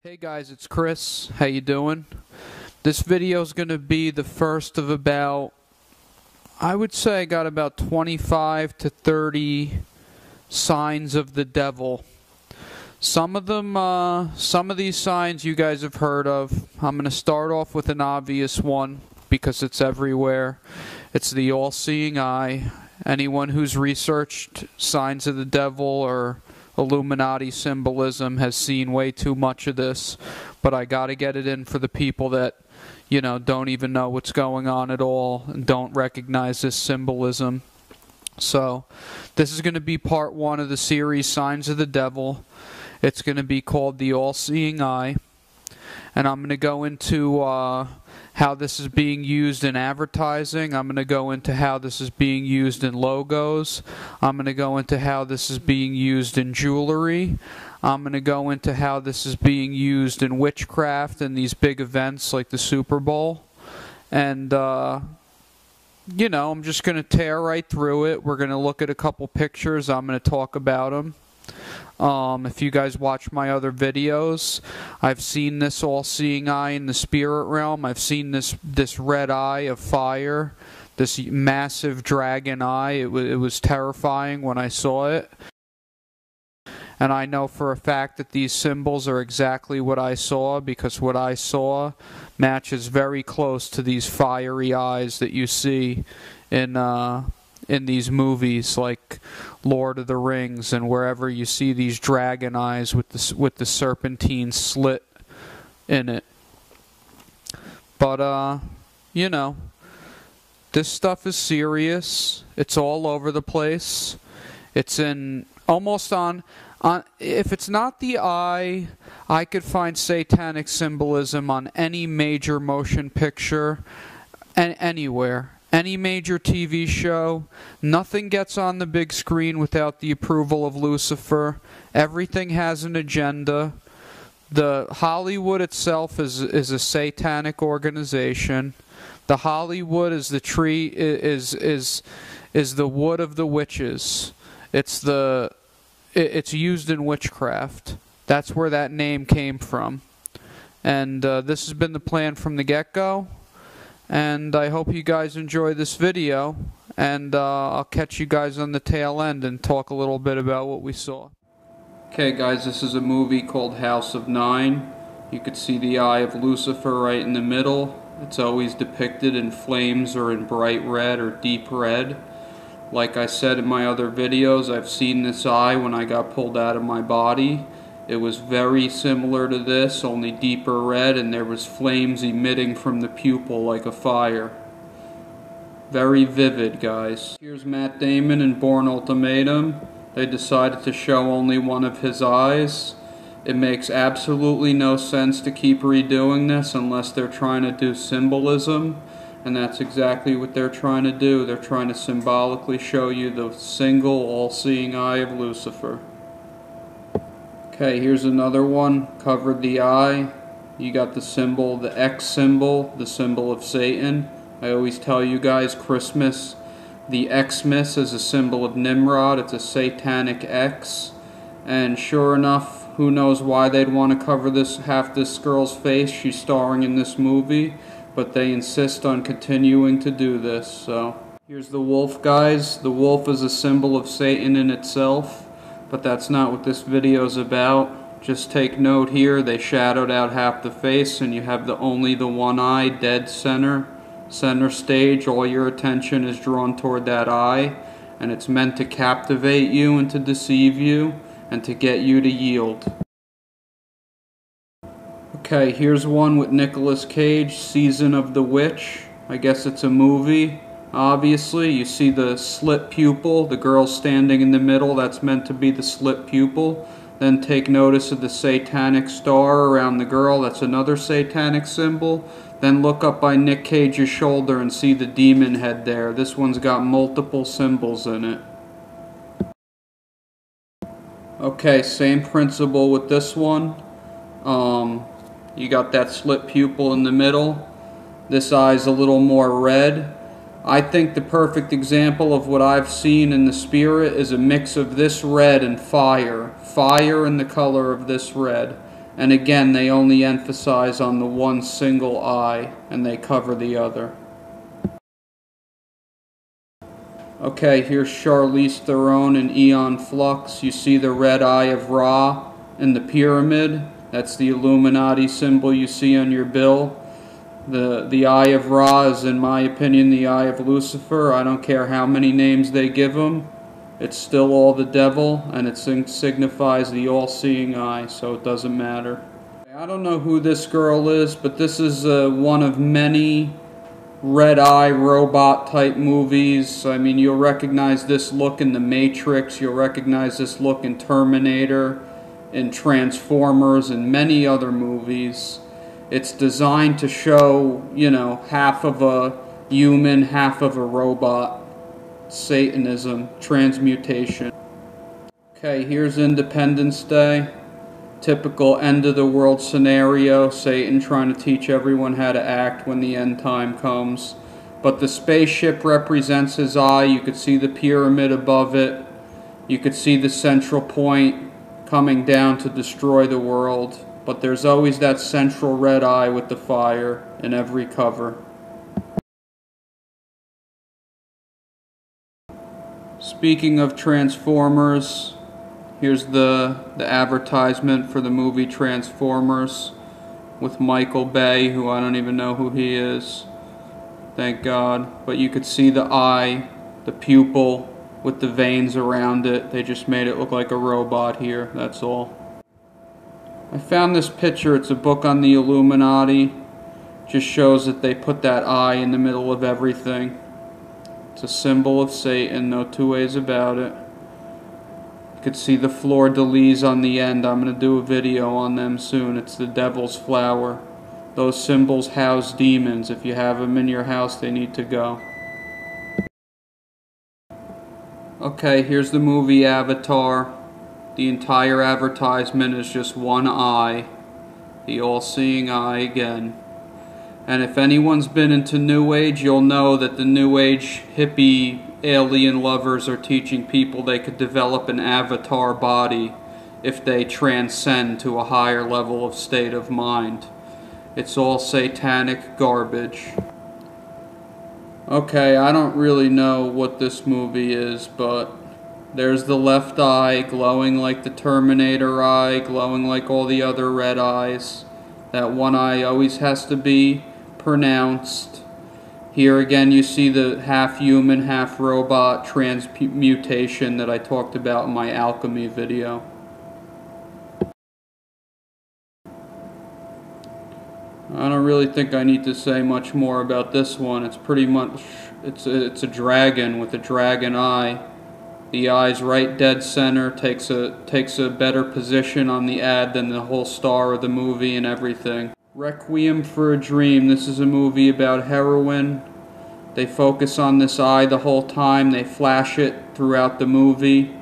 Hey guys, it's Chris. How you doing? This video is going to be the first of about, I would say I got about 25 to 30 signs of the devil. Some of these signs you guys have heard of. I'm going to start off with an obvious one because it's everywhere. It's the all-seeing eye. Anyone who's researched signs of the devil or Illuminati symbolism has seen way too much of this, but I gotta get it in for the people that, don't even know what's going on at all and don't recognize this symbolism. So, this is going to be part one of the series, Signs of the Devil. It's going to be called the All-Seeing Eye, and I'm going to go into how this is being used in advertising. I'm going to go into how this is being used in logos. I'm going to go into how this is being used in jewelry. I'm going to go into how this is being used in witchcraft and these big events like the Super Bowl. And, I'm just going to tear right through it. We're going to look at a couple pictures. I'm going to talk about them. If you guys watch my other videos, I've seen this all-seeing eye in the spirit realm. I've seen this red eye of fire, this massive dragon eye. It was terrifying when I saw it. And I know for a fact that these symbols are exactly what I saw, because what I saw matches very close to these fiery eyes that you see in these movies like Lord of the Rings and wherever you see these dragon eyes with the serpentine slit in it. But this stuff is serious. It's all over the place. It's in almost on if it's not the eye, I could find satanic symbolism on any major motion picture and anywhere. Any major TV show. Nothing gets on the big screen without the approval of Lucifer. Everything has an agenda. The Hollywood itself is a satanic organization. The Hollywood is the tree is the wood of the witches. It's used in witchcraft. That's where that name came from. And this has been the plan from the get-go. And I hope you guys enjoy this video, and I'll catch you guys on the tail end and talk a little bit about what we saw. Okay guys, this is a movie called House of Nine. You could see the eye of Lucifer right in the middle. It's always depicted in flames or in bright red or deep red. Like I said in my other videos, I've seen this eye when I got pulled out of my body. It was very similar to this, only deeper red, and there was flames emitting from the pupil like a fire. Very vivid, guys. Here's Matt Damon in Bourne Ultimatum. They decided to show only one of his eyes. It makes absolutely no sense to keep redoing this unless they're trying to do symbolism, and that's exactly what they're trying to do. They're trying to symbolically show you the single all-seeing eye of Lucifer. Okay, here's another one, covered the eye. You got the symbol, the X symbol, the symbol of Satan. I always tell you guys, Christmas, the Xmas is a symbol of Nimrod. It's a satanic X. And sure enough, who knows why they'd want to cover half this girl's face. She's starring in this movie, but they insist on continuing to do this. So here's the wolf, guys. The wolf is a symbol of Satan in itself. But that's not what this video is about. Just take note here, they shadowed out half the face and you have only the one eye dead center stage. All your attention is drawn toward that eye, and it's meant to captivate you and to deceive you and to get you to yield. Okay, here's one with Nicolas Cage, Season of the Witch. I guess it's a movie. Obviously, you see the slit pupil, the girl standing in the middle, that's meant to be the slit pupil. Then take notice of the satanic star around the girl, that's another satanic symbol. Then look up by Nick Cage's shoulder and see the demon head there. This one's got multiple symbols in it. Okay, same principle with this one. You got that slit pupil in the middle. This eye's a little more red. I think the perfect example of what I've seen in the spirit is a mix of this red and fire. Fire in the color of this red. And again, they only emphasize on the one single eye, and they cover the other. Okay, here's Charlize Theron in Aeon Flux. You see the red eye of Ra in the pyramid. That's the Illuminati symbol you see on your bill. The eye of Ra is, in my opinion, the eye of Lucifer. I don't care how many names they give him. It's still all the devil, and it signifies the all-seeing eye, so it doesn't matter. I don't know who this girl is, but this is one of many red eye robot type movies. I mean, you'll recognize this look in The Matrix, you'll recognize this look in Terminator, in Transformers, and many other movies. It's designed to show, you know, half of a human, half of a robot. Satanism, transmutation. Okay, here's Independence Day. Typical end of the world scenario, Satan trying to teach everyone how to act when the end time comes. But the spaceship represents his eye. You could see the pyramid above it. You could see the central point coming down to destroy the world. But there's always that central red eye with the fire in every cover. Speaking of Transformers, here's the advertisement for the movie Transformers with Michael Bay, who I don't even know who he is. Thank God. But you could see the eye, the pupil with the veins around it. They just made it look like a robot here, that's all. I found this picture. It's a book on the Illuminati. Just shows that they put that eye in the middle of everything. It's a symbol of Satan, no two ways about it. You could see the fleur-de-lis on the end. I'm going to do a video on them soon. It's the devil's flower. Those symbols house demons. If you have them in your house, they need to go. Okay, here's the movie Avatar. The entire advertisement is just one eye. The all-seeing eye again. And if anyone's been into New Age, you'll know that the New Age hippie alien lovers are teaching people they could develop an avatar body if they transcend to a higher level of state of mind. It's all satanic garbage. Okay, I don't really know what this movie is, but there's the left eye glowing like the Terminator eye, glowing like all the other red eyes. That one eye always has to be pronounced. Here again you see the half human, half robot transmutation that I talked about in my alchemy video. I don't really think I need to say much more about this one. It's pretty much, it's a dragon with a dragon eye. The eye's right dead center, takes a better position on the ad than the whole star of the movie and everything. Requiem for a Dream. This is a movie about heroin. They focus on this eye the whole time. They flash it throughout the movie.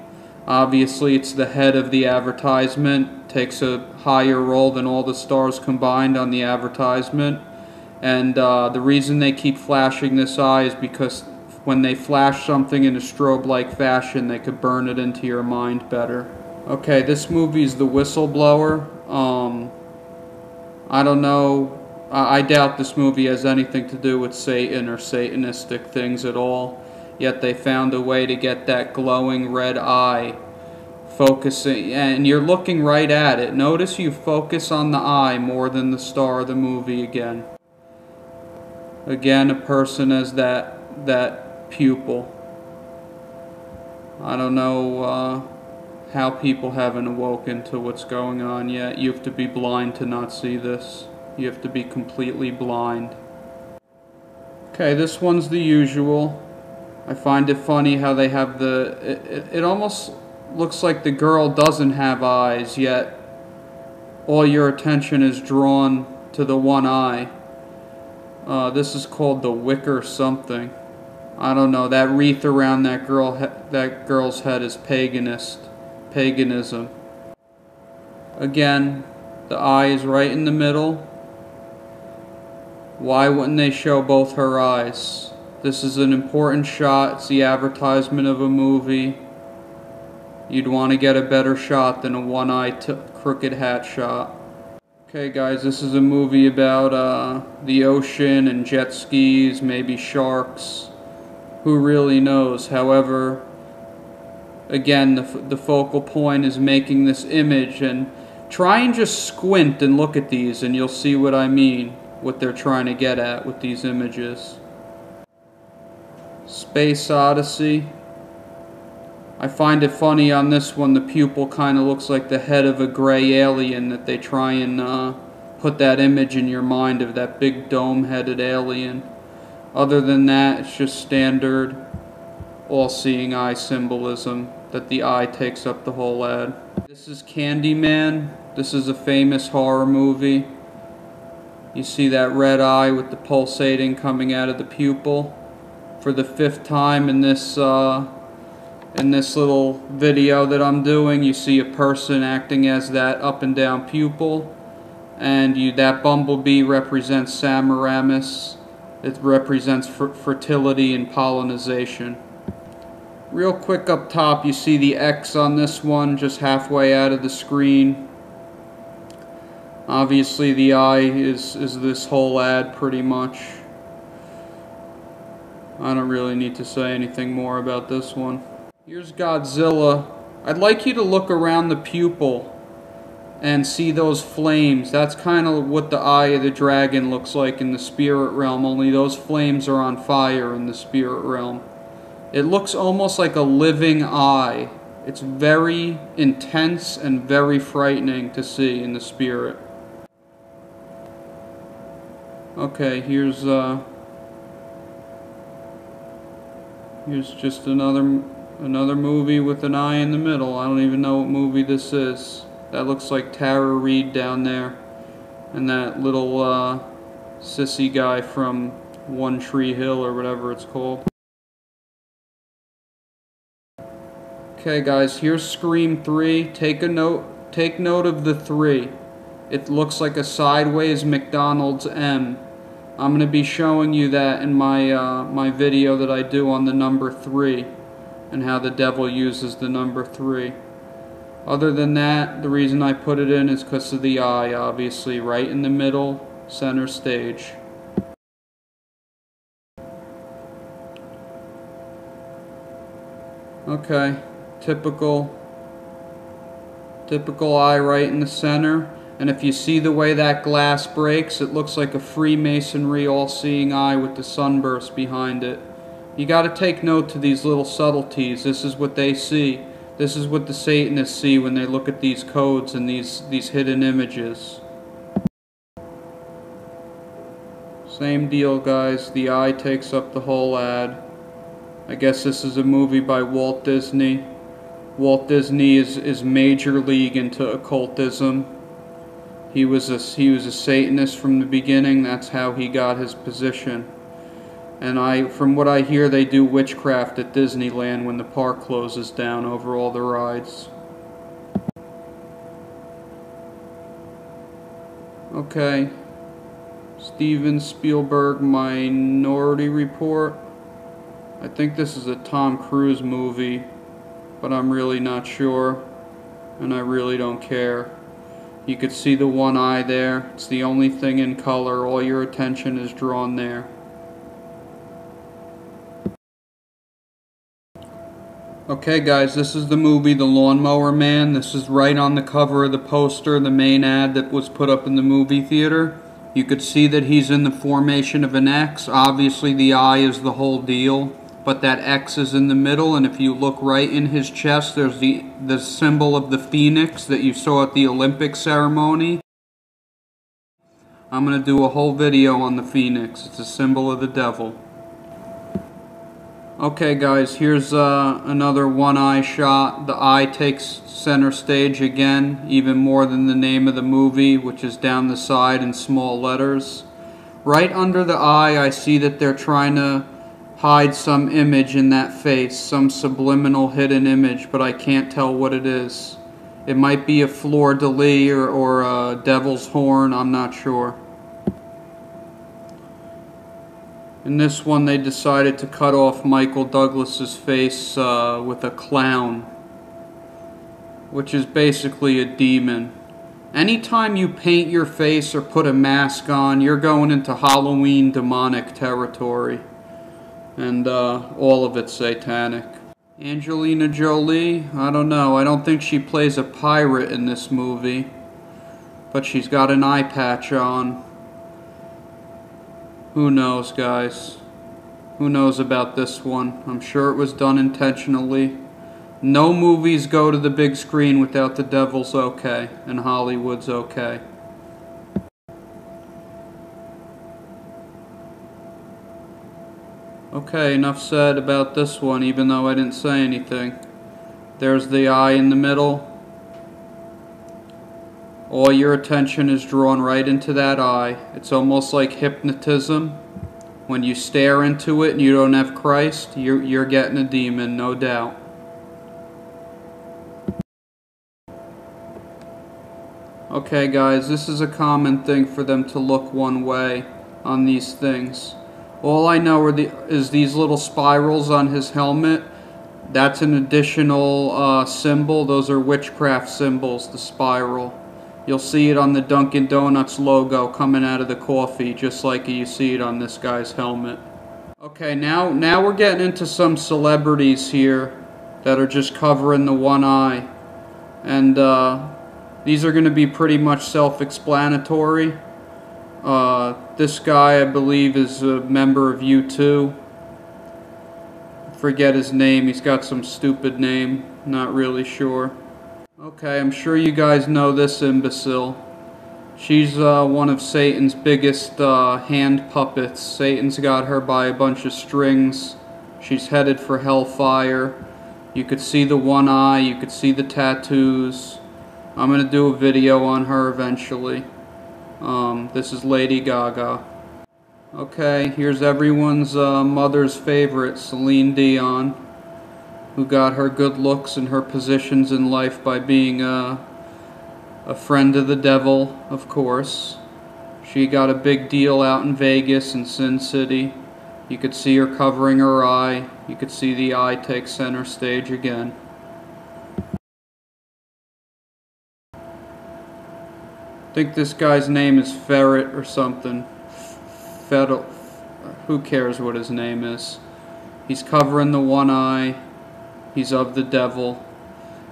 Obviously, it's the head of the advertisement. Takes a higher role than all the stars combined on the advertisement. And the reason they keep flashing this eye is because when they flash something in a strobe-like fashion, they could burn it into your mind better. Okay, this movie is The Whistleblower. I don't know. I doubt this movie has anything to do with Satan or Satanistic things at all. Yet they found a way to get that glowing red eye focusing, and you're looking right at it. Notice you focus on the eye more than the star of the movie again. Again, a person as that pupil. I don't know how people haven't awoken to what's going on yet. You have to be blind to not see this. You have to be completely blind. Okay, this one's the usual. I find it funny how they have it almost looks like the girl doesn't have eyes, yet all your attention is drawn to the one eye. This is called the wicker something. I don't know. That wreath around that girl's head is paganism. Again, the eye is right in the middle. Why wouldn't they show both her eyes? This is an important shot. It's the advertisement of a movie. You'd want to get a better shot than a one-eye crooked hat shot. Okay guys, this is a movie about the ocean and jet skis, maybe sharks. Who really knows? However, again, the focal point is making this image, and try and just squint and look at these and you'll see what I mean, what they're trying to get at with these images. Space Odyssey. I find it funny on this one, the pupil kind of looks like the head of a gray alien, that they try and put that image in your mind of that big dome-headed alien. Other than that, it's just standard all-seeing eye symbolism, that the eye takes up the whole ad. This is Candyman. This is a famous horror movie. You see that red eye with the pulsating coming out of the pupil. For the 5th time in this little video that I'm doing, you see a person acting as that up and down pupil, and that bumblebee represents Semiramis. It represents fertility and pollination. Real quick up top, you see the X on this one, just halfway out of the screen. Obviously the eye is this whole ad pretty much. I don't really need to say anything more about this one. Here's Godzilla. I'd like you to look around the pupil and see those flames. That's kind of what the eye of the dragon looks like in the spirit realm, only those flames are on fire in the spirit realm. It looks almost like a living eye. It's very intense and very frightening to see in the spirit. Okay, here's just another movie with an eye in the middle. I don't even know what movie this is. That looks like Tara Reid down there, and that little sissy guy from One Tree Hill or whatever it's called. Okay guys, here's Scream 3. Take note of the 3. It looks like a sideways McDonald's M. I'm going to be showing you that in my video that I do on the number 3 and how the devil uses the number 3. Other than that, the reason I put it in is because of the eye, obviously, right in the middle, center stage. Okay, typical eye right in the center. And if you see the way that glass breaks, it looks like a Freemasonry all-seeing eye with the sunburst behind it. You got to take note to these little subtleties. This is what they see. This is what the Satanists see when they look at these codes and these hidden images. Same deal, guys. The eye takes up the whole ad. I guess this is a movie by Walt Disney. Walt Disney is major league into occultism. He was a Satanist from the beginning. That's how he got his position. And from what I hear, they do witchcraft at Disneyland when the park closes down over all the rides. Okay. Steven Spielberg Minority Report. I think this is a Tom Cruise movie, but I'm really not sure, and I really don't care. You could see the one eye there. It's the only thing in color. All your attention is drawn there. Okay guys, this is the movie The Lawnmower Man. This is right on the cover of the poster, the main ad that was put up in the movie theater. You could see that he's in the formation of an X. Obviously the eye is the whole deal, but that X is in the middle, and if you look right in his chest, there's the symbol of the phoenix that you saw at the Olympic ceremony. I'm going to do a whole video on the phoenix. It's a symbol of the devil. Okay guys, here's another one eye shot. The eye takes center stage again, even more than the name of the movie, which is down the side in small letters. Right under the eye, I see that they're trying to hide some image in that face, some subliminal hidden image, but I can't tell what it is. It might be a fleur-de-lis or a devil's horn, I'm not sure. In this one, they decided to cut off Michael Douglas's face with a clown, which is basically a demon. Anytime you paint your face or put a mask on, you're going into Halloween demonic territory. And all of it's satanic. Angelina Jolie, I don't know. I don't think she plays a pirate in this movie. But she's got an eye patch on. Who knows, guys? Who knows about this one? I'm sure it was done intentionally. No movies go to the big screen without the devil's okay, and Hollywood's okay. Okay, enough said about this one, even though I didn't say anything. There's the eye in the middle. All your attention is drawn right into that eye. It's almost like hypnotism. When you stare into it and you don't have Christ, you're getting a demon, no doubt. Okay guys, this is a common thing for them to look one way on these things. All I know is these little spirals on his helmet. That's an additional symbol. Those are witchcraft symbols, the spiral. You'll see it on the Dunkin' Donuts logo coming out of the coffee, just like you see it on this guy's helmet. Okay, now we're getting into some celebrities here that are just covering the one eye. And these are going to be pretty much self-explanatory. This guy, I believe, is a member of U2. Forget his name. He's got some stupid name. Not really sure. Okay, I'm sure you guys know this imbecile. She's one of Satan's biggest hand puppets. Satan's got her by a bunch of strings. She's headed for hellfire. You could see the one eye. You could see the tattoos. I'm going to do a video on her eventually. This is Lady Gaga. Okay, here's everyone's mother's favorite, Celine Dion, who got her good looks and her positions in life by being a friend of the devil, of course. She got a big deal out in Vegas and Sin City. You could see her covering her eye. You could see the eye take center stage again. I think this guy's name is Ferret or something. Who cares what his name is? He's covering the one eye. He's of the devil.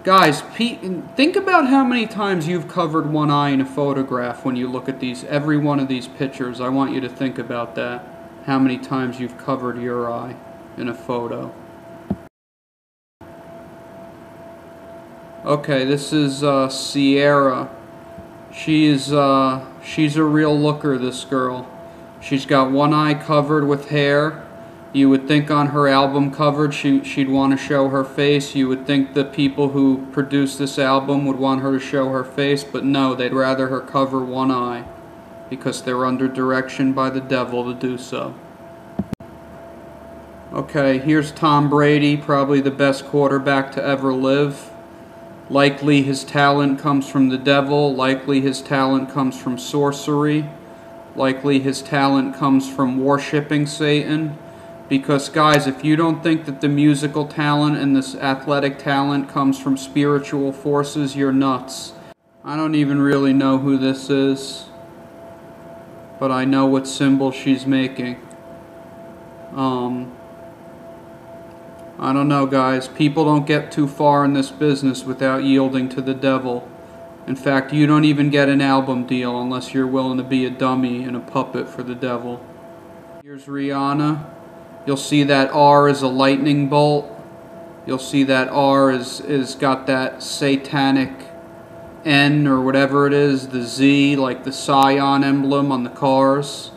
Guys, think about how many times you've covered one eye in a photograph when you look at every one of these pictures. I want you to think about that. How many times you've covered your eye in a photo. Okay, this is Sierra. She's a real looker, this girl. She's got one eye covered with hair. You would think on her album cover she'd want to show her face. You would think the people who produced this album would want her to show her face, but no, they'd rather her cover one eye because they're under direction by the devil to do so. Okay, here's Tom Brady, probably the best quarterback to ever live. Likely his talent comes from the devil. Likely his talent comes from sorcery. Likely his talent comes from worshiping Satan. Because guys, if you don't think that the musical talent and this athletic talent comes from spiritual forces, you're nuts. I don't even really know who this is, but I know what symbol she's making. I don't know, guys. People don't get too far in this business without yielding to the devil. In fact, you don't even get an album deal unless you're willing to be a dummy and a puppet for the devil. Here's Rihanna. You'll see that R is a lightning bolt. You'll see that R is got that satanic N or whatever it is, the Z, like the Scion emblem on the cars.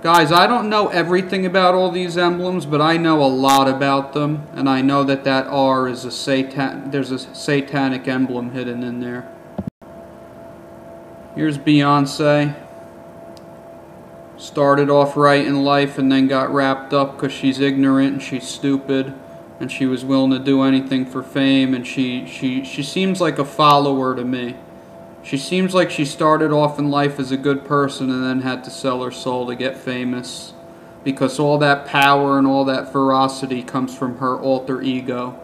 Guys, I don't know everything about all these emblems, but I know a lot about them, and I know that that R is there's a satanic emblem hidden in there. Here's Beyonce. Started off right in life and then got wrapped up because she's ignorant and she's stupid and she was willing to do anything for fame, and she seems like a follower to me. She seems like she started off in life as a good person and then had to sell her soul to get famous because all that power and all that ferocity comes from her alter ego.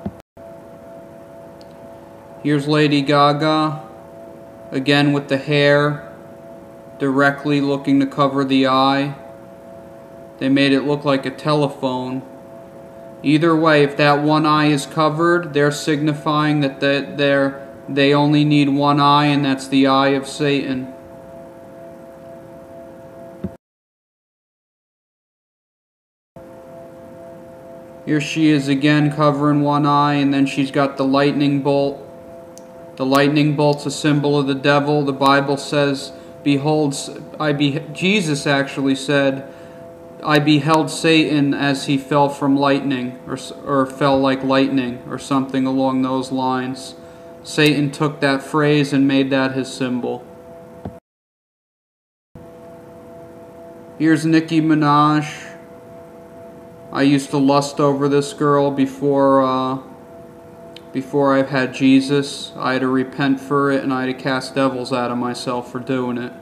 Here's Lady Gaga. Again with the hair directly looking to cover the eye. They made it look like a telephone. Either way, if that one eye is covered, they're signifying that they only need one eye, and that's the eye of Satan. Here she is again covering one eye, and then she's got the lightning bolt. The lightning bolt's a symbol of the devil. The Bible says, "Behold, Jesus actually said, I beheld Satan as he fell from lightning," or fell like lightning, or something along those lines. Satan took that phrase and made that his symbol. Here's Nicki Minaj. I used to lust over this girl before I've had Jesus. I had to repent for it, and I had to cast devils out of myself for doing it.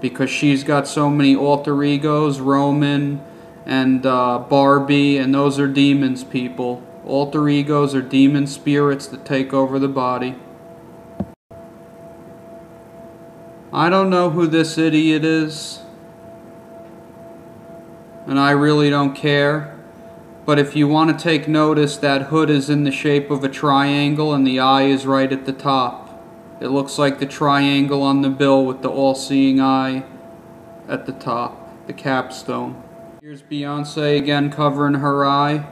Because she's got so many alter egos, Roman and Barbie, and those are demons, people. Alter egos are demon spirits that take over the body. I don't know who this idiot is, and I really don't care. But if you want to take notice, that hood is in the shape of a triangle and the eye is right at the top. It looks like the triangle on the bill with the all-seeing eye at the top, the capstone. Here's Beyonce again covering her eye.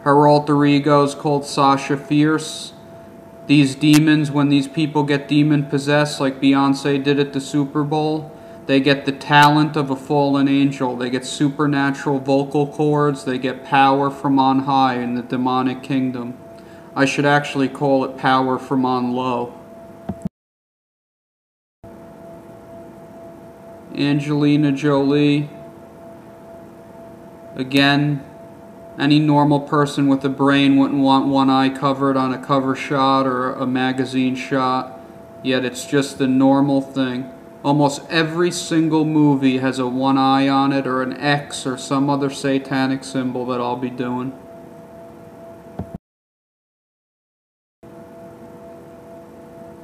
Her alter ego is called Sasha Fierce. These demons, when these people get demon possessed, like Beyonce did at the Super Bowl, they get the talent of a fallen angel. They get supernatural vocal cords. They get power from on high in the demonic kingdom. I should actually call it power from on low. Angelina Jolie. Again, any normal person with a brain wouldn't want one eye covered on a cover shot or a magazine shot. Yet it's just the normal thing. Almost every single movie has a one eye on it, or an X, or some other satanic symbol that I'll be doing.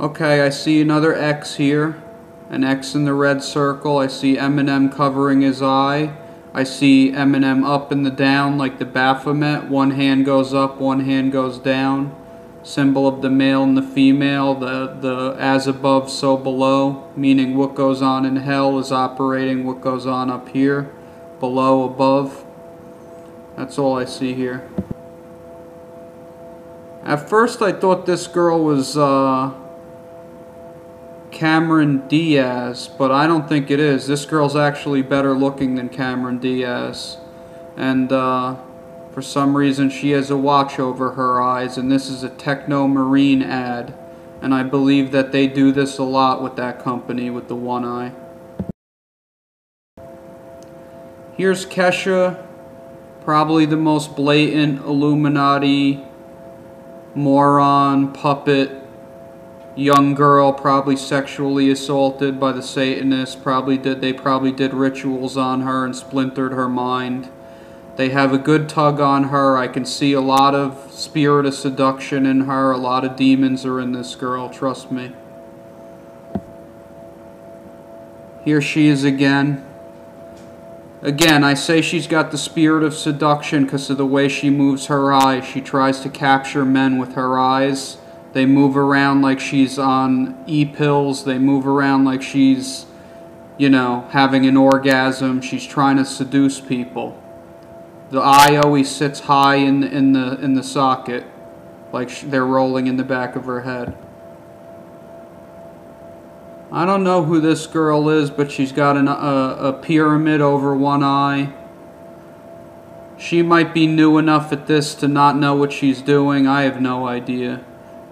Okay, I see another X here. An X in the red circle. I see Eminem covering his eye. I see Eminem up and the down like the Baphomet. One hand goes up, one hand goes down. Symbol of the male and the female, the as above, so below, meaning what goes on in hell is operating what goes on up here, below, above. That's all I see here. At first I thought this girl was Cameron Diaz, but I don't think it is. This girl's actually better looking than Cameron Diaz. And for some reason she has a watch over her eyes, and this is a Techno Marine ad. And I believe that they do this a lot with that company with the one eye. Here's Kesha, probably the most blatant Illuminati, moron, puppet, young girl, probably sexually assaulted by the Satanists. They probably did rituals on her and splintered her mind. They have a good tug on her. I can see a lot of spirit of seduction in her. A lot of demons are in this girl, trust me. Here she is again. Again, I say she's got the spirit of seduction because of the way she moves her eyes. She tries to capture men with her eyes. They move around like she's on E-pills. They move around like she's, you know, having an orgasm. She's trying to seduce people. The eye always sits high in the socket, like they're rolling in the back of her head. I don't know who this girl is, but she's got a pyramid over one eye. She might be new enough at this to not know what she's doing. I have no idea.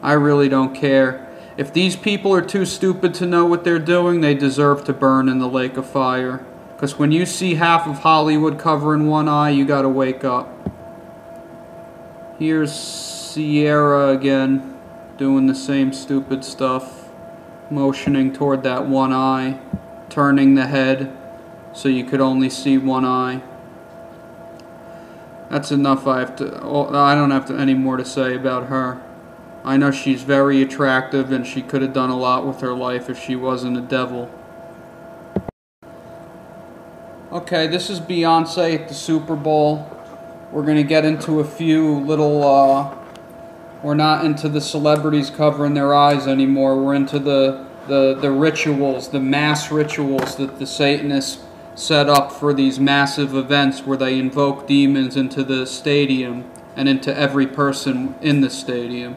I really don't care. If these people are too stupid to know what they're doing, they deserve to burn in the lake of fire. Because when you see half of Hollywood covering one eye, you gotta wake up. Here's Sierra again, doing the same stupid stuff. Motioning toward that one eye, turning the head so you could only see one eye. That's enough. I don't have any more to say about her. I know she's very attractive and she could have done a lot with her life if she wasn't a devil. Okay, this is Beyonce at the Super Bowl. We're going to get into a few little, we're not into the celebrities covering their eyes anymore. We're into the rituals, the mass rituals that the Satanists set up for these massive events where they invoke demons into the stadium and into every person in the stadium.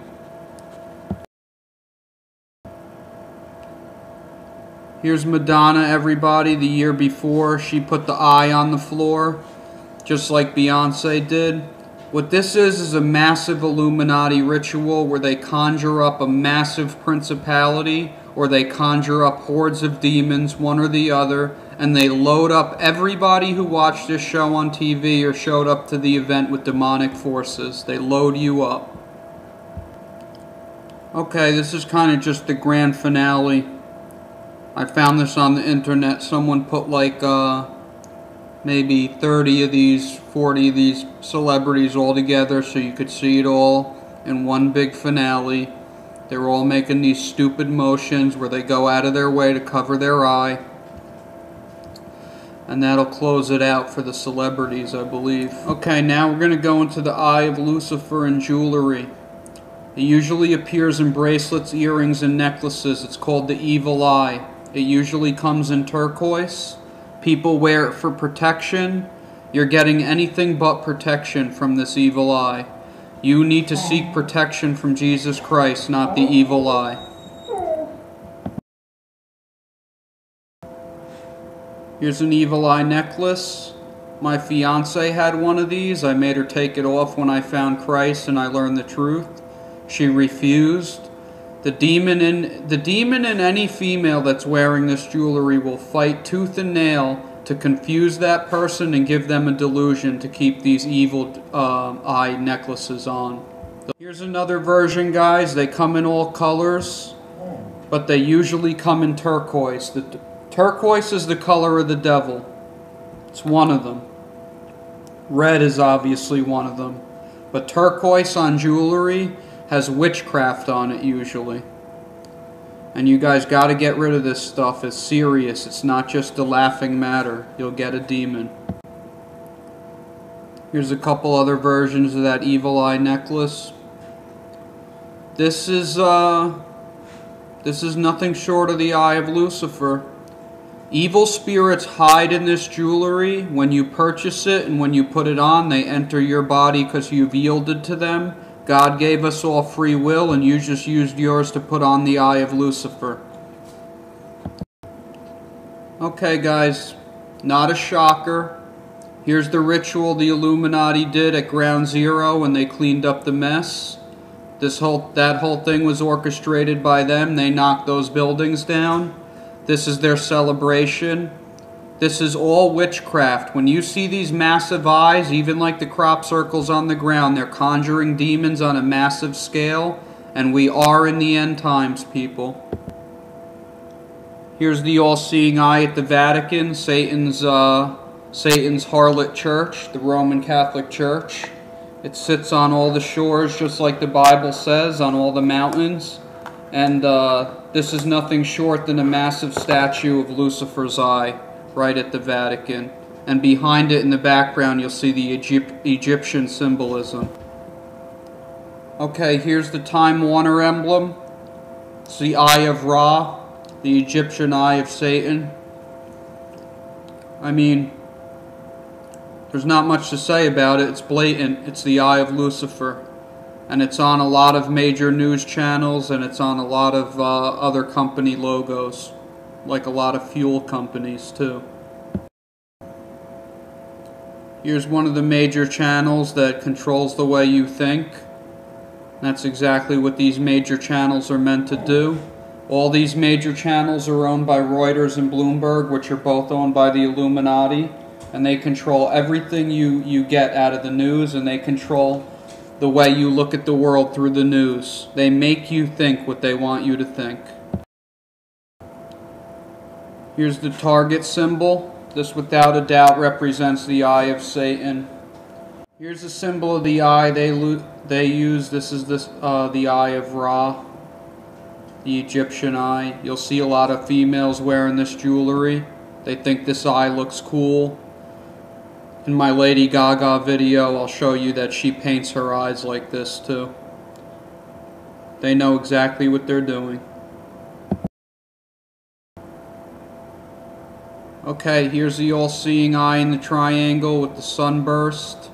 Here's Madonna, everybody. The year before, she put the eye on the floor, just like Beyonce did. What this is a massive Illuminati ritual where they conjure up a massive principality, or they conjure up hordes of demons, one or the other, and they load up everybody who watched this show on TV or showed up to the event with demonic forces. They load you up. Okay, this is kind of just the grand finale. I found this on the internet. Someone put like maybe 30 of these, 40 of these celebrities all together so you could see it all in one big finale. They were all making these stupid motions where they go out of their way to cover their eye. And that'll close it out for the celebrities, I believe. Okay, now we're going to go into the eye of Lucifer in jewelry. It usually appears in bracelets, earrings, and necklaces. It's called the evil eye. It usually comes in turquoise. People wear it for protection. You're getting anything but protection from this evil eye. You need to seek protection from Jesus Christ, not the evil eye. Here's an evil eye necklace. My fiance had one of these. I made her take it off when I found Christ and I learned the truth. She refused. The demon in any female that's wearing this jewelry will fight tooth and nail to confuse that person and give them a delusion to keep these evil eye necklaces on. Here's another version, guys. They come in all colors, but they usually come in turquoise. The turquoise is the color of the devil. It's one of them. Red is obviously one of them. But turquoise on jewelry has witchcraft on it usually. And you guys got to get rid of this stuff. It's serious. It's not just a laughing matter. You'll get a demon. Here's a couple other versions of that evil eye necklace. This is nothing short of the eye of Lucifer. Evil spirits hide in this jewelry. When you purchase it and when you put it on, they enter your body because you've yielded to them. God gave us all free will, and you just used yours to put on the eye of Lucifer. Okay, guys, not a shocker. Here's the ritual the Illuminati did at Ground Zero when they cleaned up the mess. That whole thing was orchestrated by them. They knocked those buildings down. This is their celebration. This is all witchcraft. When you see these massive eyes, even like the crop circles on the ground, they're conjuring demons on a massive scale, and we are in the end times, people. Here's the all-seeing eye at the Vatican, Satan's harlot church, the Roman Catholic Church. It sits on all the shores, just like the Bible says, on all the mountains. And this is nothing short than a massive statue of Lucifer's eye right at the Vatican. And behind it in the background you'll see the Egyptian symbolism. Okay, here's the Time Warner emblem. It's the Eye of Ra, the Egyptian eye of Satan. I mean, there's not much to say about it. It's blatant. It's the eye of Lucifer. And it's on a lot of major news channels, and it's on a lot of other company logos, like a lot of fuel companies too. Here's one of the major channels that controls the way you think. That's exactly what these major channels are meant to do. All these major channels are owned by Reuters and Bloomberg, which are both owned by the Illuminati, and they control everything you get out of the news, and they control the way you look at the world through the news. They make you think what they want you to think. Here's the target symbol. This without a doubt represents the eye of Satan. Here's a symbol of the eye they use. This is the eye of Ra, the Egyptian eye. You'll see a lot of females wearing this jewelry. They think this eye looks cool. In my Lady Gaga video, I'll show you that she paints her eyes like this too. They know exactly what they're doing. Okay, here's the all-seeing eye in the triangle with the sunburst.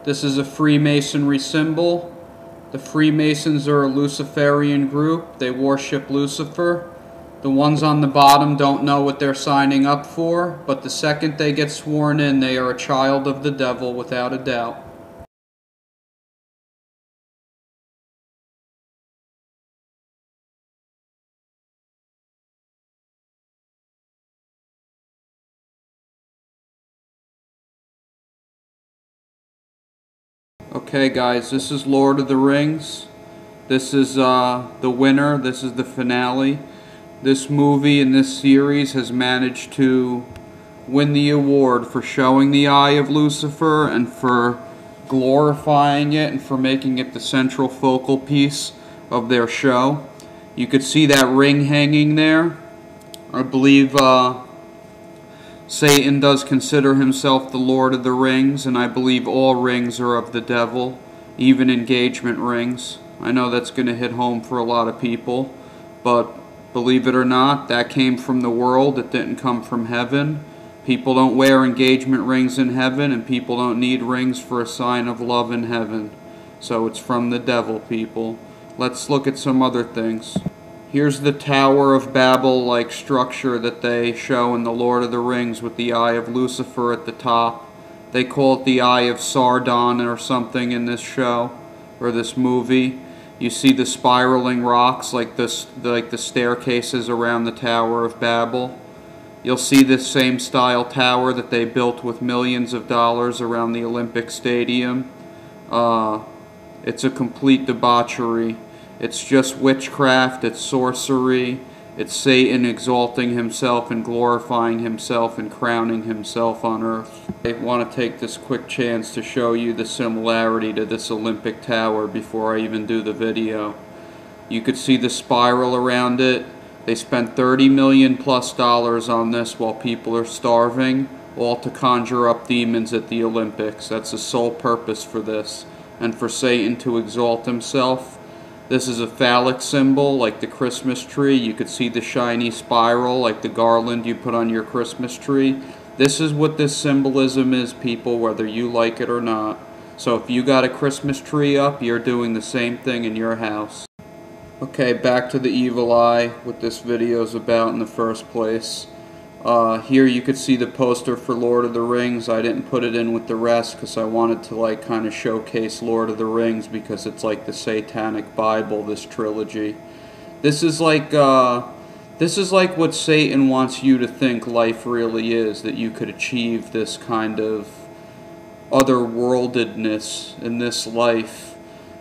This is a Freemasonry symbol. The Freemasons are a Luciferian group. They worship Lucifer. The ones on the bottom don't know what they're signing up for, but the second they get sworn in, they are a child of the devil without a doubt. Okay guys, this is Lord of the Rings. This is the winner. This is the finale. This movie and this series has managed to win the award for showing the eye of Lucifer and for glorifying it and for making it the central focal piece of their show. You could see that ring hanging there. I believe Satan does consider himself the Lord of the Rings, and I believe all rings are of the devil, even engagement rings. I know that's going to hit home for a lot of people, but believe it or not, that came from the world. It didn't come from heaven. People don't wear engagement rings in heaven, and people don't need rings for a sign of love in heaven. So it's from the devil, people. Let's look at some other things. Here's the Tower of Babel-like structure that they show in the Lord of the Rings with the eye of Lucifer at the top. They call it the Eye of Sardon or something in this show, or this movie. You see the spiraling rocks like the staircases around the Tower of Babel. You'll see this same style tower that they built with millions of dollars around the Olympic Stadium. It's a complete debauchery. It's just witchcraft, it's sorcery, it's Satan exalting himself and glorifying himself and crowning himself on earth. I want to take this quick chance to show you the similarity to this Olympic tower before I even do the video. You could see the spiral around it. They spent $30 million plus on this while people are starving, all to conjure up demons at the Olympics. That's the sole purpose for this. And for Satan to exalt himself. This is a phallic symbol, like the Christmas tree. You could see the shiny spiral, like the garland you put on your Christmas tree. This is what this symbolism is, people, whether you like it or not. So if you got a Christmas tree up, you're doing the same thing in your house. Okay, back to the evil eye, what this video is about in the first place. Here you could see the poster for Lord of the Rings. I didn't put it in with the rest because I wanted to like kind of showcase Lord of the Rings because it's like the Satanic Bible, this trilogy. This is like what Satan wants you to think life really is, that you could achieve this kind of otherworldedness in this life,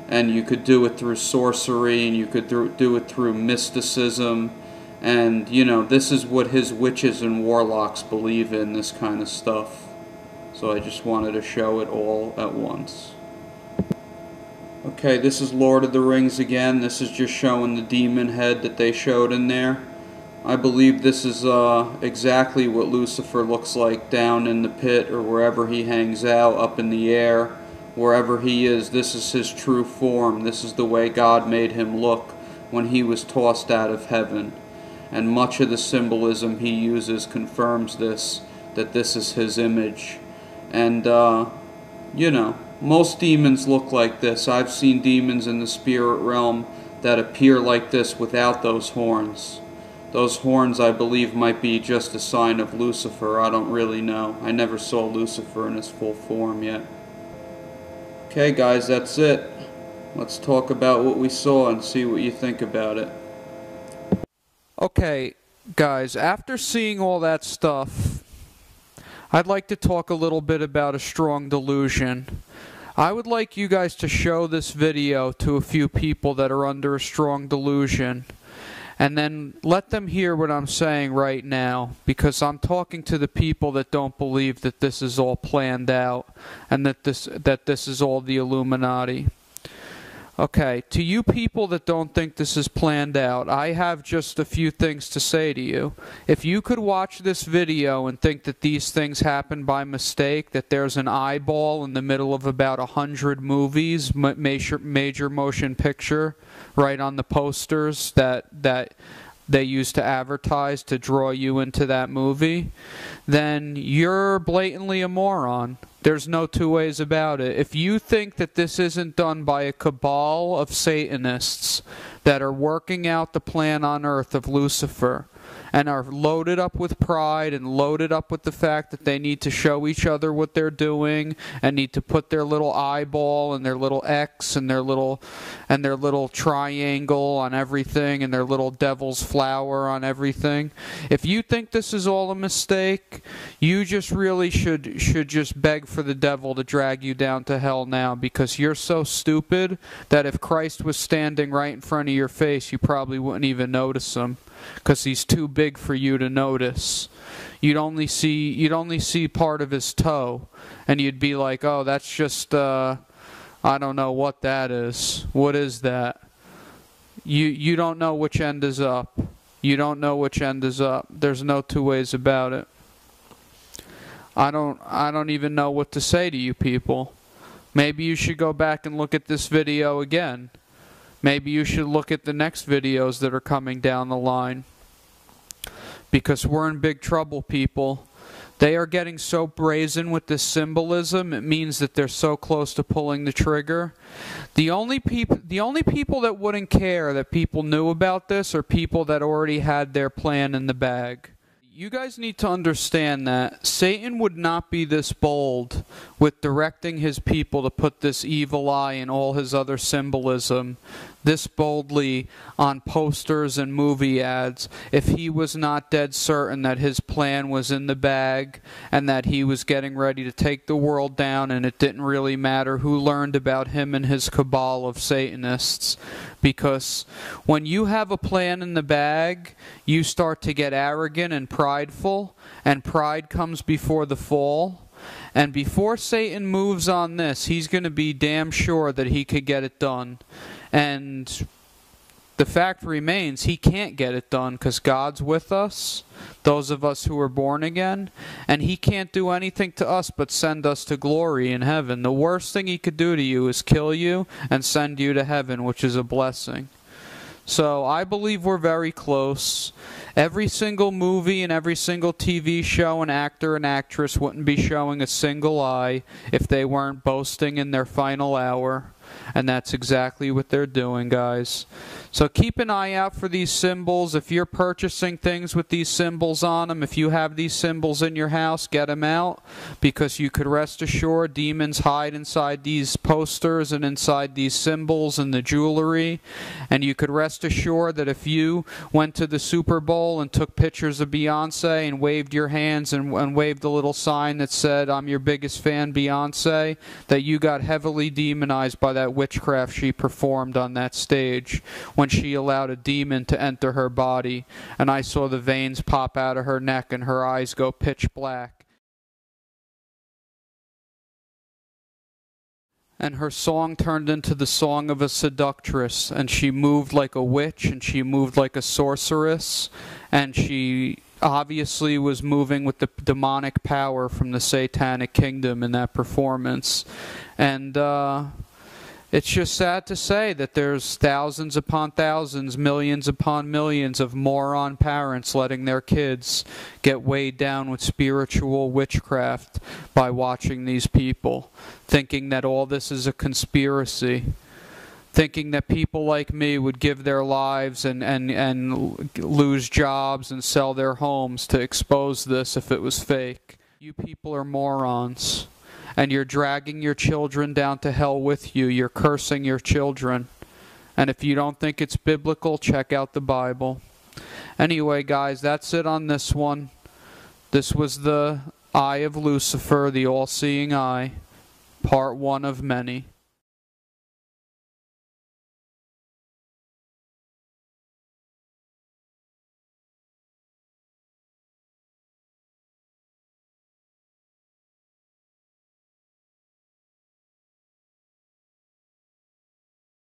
and you could do it through sorcery, and you could do it through mysticism. And, you know, this is what his witches and warlocks believe in, this kind of stuff. So I just wanted to show it all at once. Okay, this is Lord of the Rings again. This is just showing the demon head that they showed in there. I believe this is exactly what Lucifer looks like down in the pit or wherever he hangs out, up in the air. Wherever he is, this is his true form. This is the way God made him look when he was tossed out of heaven. And much of the symbolism he uses confirms this, that this is his image. And, you know, most demons look like this. I've seen demons in the spirit realm that appear like this without those horns. Those horns, I believe, might be just a sign of Lucifer. I don't really know. I never saw Lucifer in his full form yet. Okay, guys, that's it. Let's talk about what we saw and see what you think about it. Okay, guys, after seeing all that stuff, I'd like to talk a little bit about a strong delusion. I would like you guys to show this video to a few people that are under a strong delusion. And then let them hear what I'm saying right now, because I'm talking to the people that don't believe that this is all planned out and that this is all the Illuminati. Okay, to you people that don't think this is planned out, I have just a few things to say to you. If you could watch this video and think that these things happen by mistake, that there's an eyeball in the middle of about 100 movies, major motion picture, right on the posters that they used to advertise to draw you into that movie, then you're blatantly a moron. There's no two ways about it. If you think that this isn't done by a cabal of Satanists that are working out the plan on earth of Lucifer, and are loaded up with pride and loaded up with the fact that they need to show each other what they're doing and need to put their little eyeball and their little X and their little triangle on everything and their little devil's flower on everything. If you think this is all a mistake, you just really should just beg for the devil to drag you down to hell now, because you're so stupid that if Christ was standing right in front of your face, you probably wouldn't even notice him, because he's too big for you to notice. You'd only see part of his toe, and you'd be like, oh, that's just I don't know what that is. What is that? You don't know which end is up. You don't know which end is up. There's no two ways about it. I don't even know what to say to you people. Maybe you should go back and look at this video again. Maybe you should look at the next videos that are coming down the line. Because we're in big trouble, people. They are getting so brazen with this symbolism, it means that they're so close to pulling the trigger. The only people that wouldn't care that people knew about this are people that already had their plan in the bag. You guys need to understand that Satan would not be this bold with directing his people to put this evil eye and all his other symbolism this boldly on posters and movie ads if he was not dead certain that his plan was in the bag and that he was getting ready to take the world down, and it didn't really matter who learned about him and his cabal of Satanists. Because when you have a plan in the bag, you start to get arrogant and prideful, and pride comes before the fall. And before Satan moves on this, he's going to be damn sure that he could get it done. And the fact remains, he can't get it done because God's with us, those of us who are born again, and he can't do anything to us but send us to glory in heaven. The worst thing he could do to you is kill you and send you to heaven, which is a blessing. So I believe we're very close. Every single movie and every single TV show and actor and actress wouldn't be showing a single eye if they weren't boasting in their final hour. And that's exactly what they're doing, guys. So keep an eye out for these symbols. If you're purchasing things with these symbols on them, if you have these symbols in your house, get them out. Because you could rest assured demons hide inside these posters and inside these symbols and the jewelry. And you could rest assured that if you went to the Super Bowl and took pictures of Beyonce and waved your hands and waved a little sign that said, "I'm your biggest fan, Beyonce," that you got heavily demonized by that witchcraft she performed on that stage when she allowed a demon to enter her body, and I saw the veins pop out of her neck and her eyes go pitch black. And her song turned into the song of a seductress, and she moved like a witch, and she moved like a sorceress, and she obviously was moving with the demonic power from the satanic kingdom in that performance. And it's just sad to say that there's thousands upon thousands, millions upon millions of moron parents letting their kids get weighed down with spiritual witchcraft by watching these people, thinking that all this is a conspiracy, thinking that people like me would give their lives and lose jobs and sell their homes to expose this if it was fake. You people are morons. And you're dragging your children down to hell with you. You're cursing your children. And if you don't think it's biblical, check out the Bible. Anyway, guys, that's it on this one. This was the Eye of Lucifer, the all-seeing eye, part 1 of many.